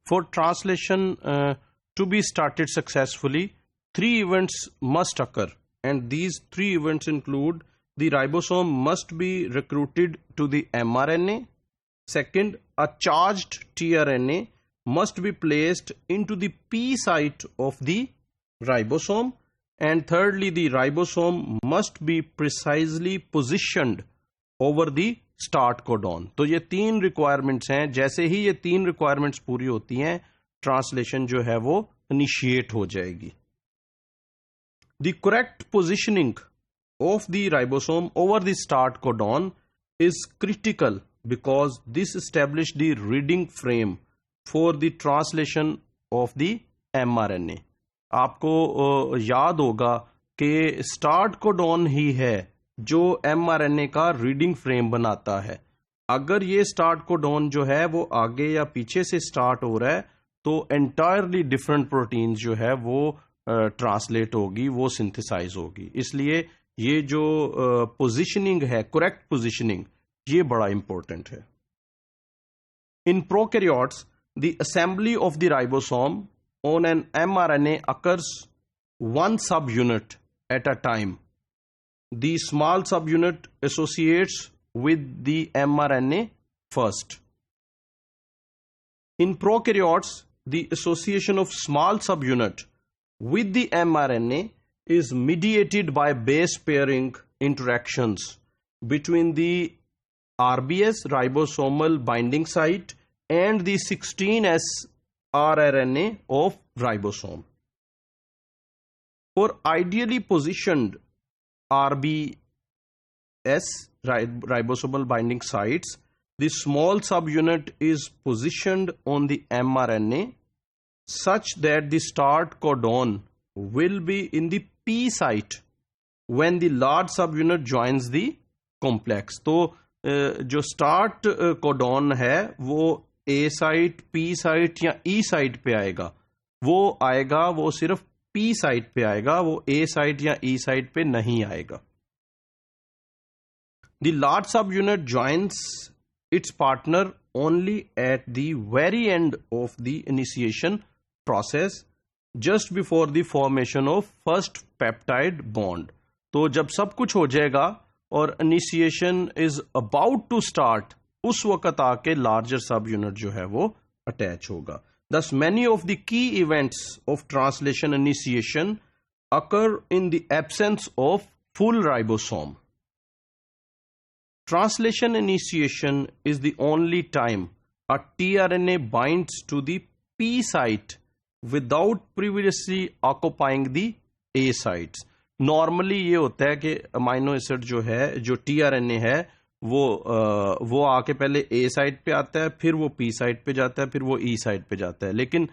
For translation to be started successfully, three events must occur, and these three events include: the ribosome must be recruited to the mRNA. Second, a charged tRNA must be placed into the P site of the ribosome. And thirdly, the ribosome must be precisely positioned over the start codon. तो ये तीन requirements हैं. जैसे ही ये तीन requirements पूरी होती हैं, ट्रांसलेशन जो है वो इनिशिएट हो जाएगी. The correct positioning of the ribosome over the start codon is critical because this establishes the reading frame for the translation of the mRNA. आपको याद होगा कि स्टार्ट कोडॉन ही है जो mRNA का रीडिंग फ्रेम बनाता है. अगर ये स्टार्ट कोडॉन जो है वो आगे या पीछे से स्टार्ट हो रहा है तो एंटायरली डिफरेंट प्रोटीन जो है वो ट्रांसलेट होगी, वो सिंथेसाइज होगी. इसलिए ये जो पोजीशनिंग है, करेक्ट पोजीशनिंग, ये बड़ा इंपॉर्टेंट है. In prokaryotes the assembly of the ribosome on an mRNA occurs one subunit at a time. The small subunit associates with the mRNA first. In prokaryotes, the association of small subunit with the mRNA is mediated by base pairing interactions between the RBS ribosomal binding site and the 16S rRNA of ribosome. For ideally positioned RBS ribosomal binding sites, the small subunit is positioned on the mRNA such that the start codon will be in the P site when the large subunit joins the complex. तो जो start codon है वो ए site, P site या ई site पे आएगा. वो सिर्फ P site पे आएगा, वो ए साइट या ई साइट पे नहीं आएगा. The large subunit joins its partner only at the very end of the initiation process, just before the formation of first peptide bond. तो जब सब कुछ हो जाएगा और initiation is about to start, उस वक्त आके लार्जर सब यूनिट जो है वो अटैच होगा. Thus, many of the key events of translation initiation occur in the absence of full ribosome. Translation initiation is the only time a tRNA binds to the P site without previously occupying the A sites. Normally ये होता है कि amino acid जो है, जो tRNA है, वो आके पहले ए साइड पे आता है, फिर वो पी साइड पे जाता है, फिर वो ई साइड पे जाता है. लेकिन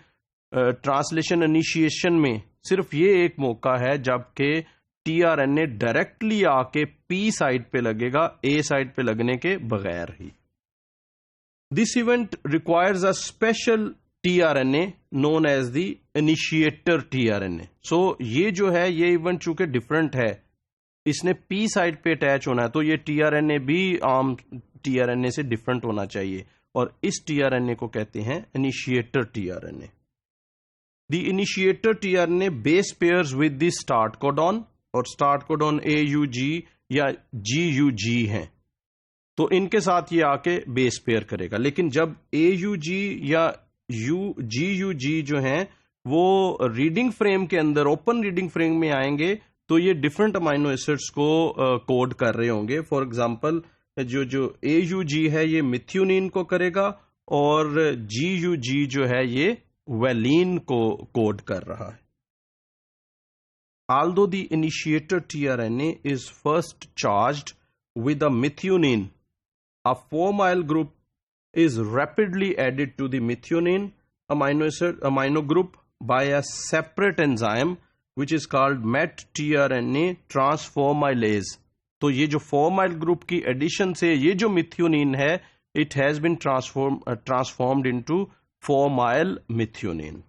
ट्रांसलेशन इनिशिएशन में सिर्फ ये एक मौका है जबकि टीआरएनए डायरेक्टली आके पी साइड पे लगेगा, ए साइड पे लगने के बगैर ही. This event requires a special tRNA known as the initiator tRNA. So ये जो है, ये इवेंट चूंकि डिफरेंट है, इसने पी साइड पे अटैच होना है, तो ये टीआरएनए भी आम टीआरएनए से डिफरेंट होना चाहिए, और इस टीआरएनए को कहते हैं initiator tRNA. The initiator tRNA base pairs with the start codon, और स्टार्ट कोडॉन AUG या GUG हैं, तो इनके साथ ये आके बेस पेयर करेगा. लेकिन जब AUG या GUG जो हैं वो रीडिंग फ्रेम के अंदर, ओपन रीडिंग फ्रेम में आएंगे, तो ये डिफरेंट अमाइनो एसिड्स को कोड कर रहे होंगे. फॉर एग्जांपल जो AUG है ये मिथ्यूनिन को करेगा, और GUG जो है ये वेलिन को कोड कर रहा है. Although the initiator tRNA is first charged with a methionine, a formyl group is rapidly added to the methionine amino group by a separate enzyme which is called MET-tRNA transformylase. तो ये जो formyl group की addition से ये जो methionine है, it has been transformed into formyl methionine.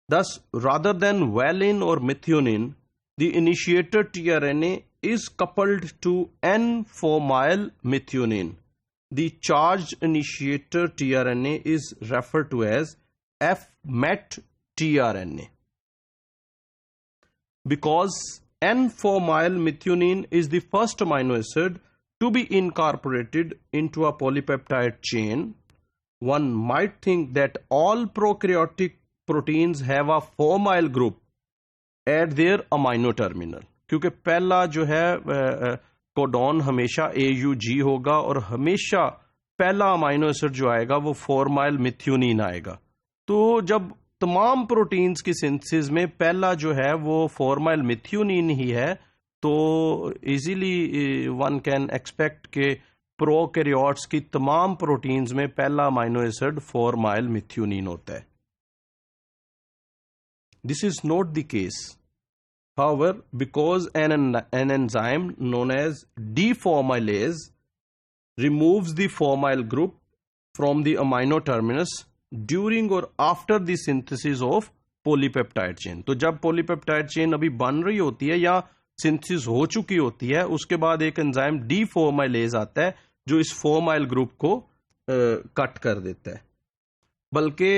Thus, rather than valine or methionine, the initiator tRNA is coupled to N-formyl methionine, the charged initiator tRNA is referred to as F-MET tRNA. Because N-formylmethionine is the first amino acid to be incorporated into a polypeptide chain, one might think that all prokaryotic proteins have a formyl group at their amino terminal. क्योंकि पहला जो है codon हमेशा AUG होगा और हमेशा पहला amino acid जो आएगा वो फॉर्माइल मिथ्योनिन आएगा. तो जब तमाम प्रोटीन्स की सिंथेसिस में पहला जो है वो फॉर्माइल मिथ्योनिन ही है, तो इजीली वन कैन एक्सपेक्ट के प्रोकैरियोट्स की तमाम प्रोटीन्स में पहला अमाइनो एसिड फॉर्माइल मिथ्योनिन होता है. This is not the case. However, because an enzyme known as deformylase removes the formyl group from the amino terminus during or after the synthesis of polypeptide chain. तो जब polypeptide chain अभी बन रही होती है या synthesis हो चुकी होती है, उसके बाद एक enzyme deformylase आता है जो इस formyl group को कट कर देता है. बल्कि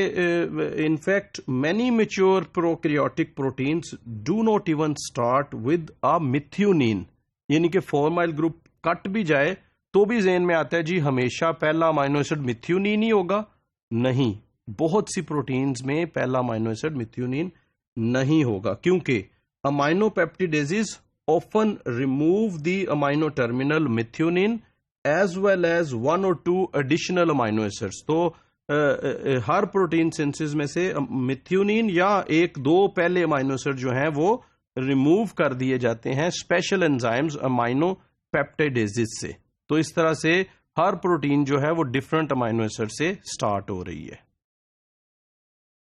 in fact many mature prokaryotic proteins do not even start with a methionine. यानी कि फॉर्माइल ग्रुप कट भी जाए तो भी ज़हन में आता है जी हमेशा पहला अमाइनो एसिड मिथ्योनिन ही होगा. नहीं, बहुत सी प्रोटीन्स में पहला अमाइनो एसिड मिथ्योनिन नहीं होगा, क्योंकि aminopeptidases often remove the amino terminal methionine as well as one और टू एडिशनल अमाइनो एसिड्स. तो हर प्रोटीन सिंथेसिस में से मिथ्योनिन या एक दो पहले अमाइनो एसिड जो हैं वो रिमूव कर दिए जाते हैं स्पेशल एंजाइम्स अमाइनो पेप्टिडेजेस से. तो इस तरह से हर प्रोटीन जो है वो डिफरेंट अमाइनो एसिड से स्टार्ट हो रही है.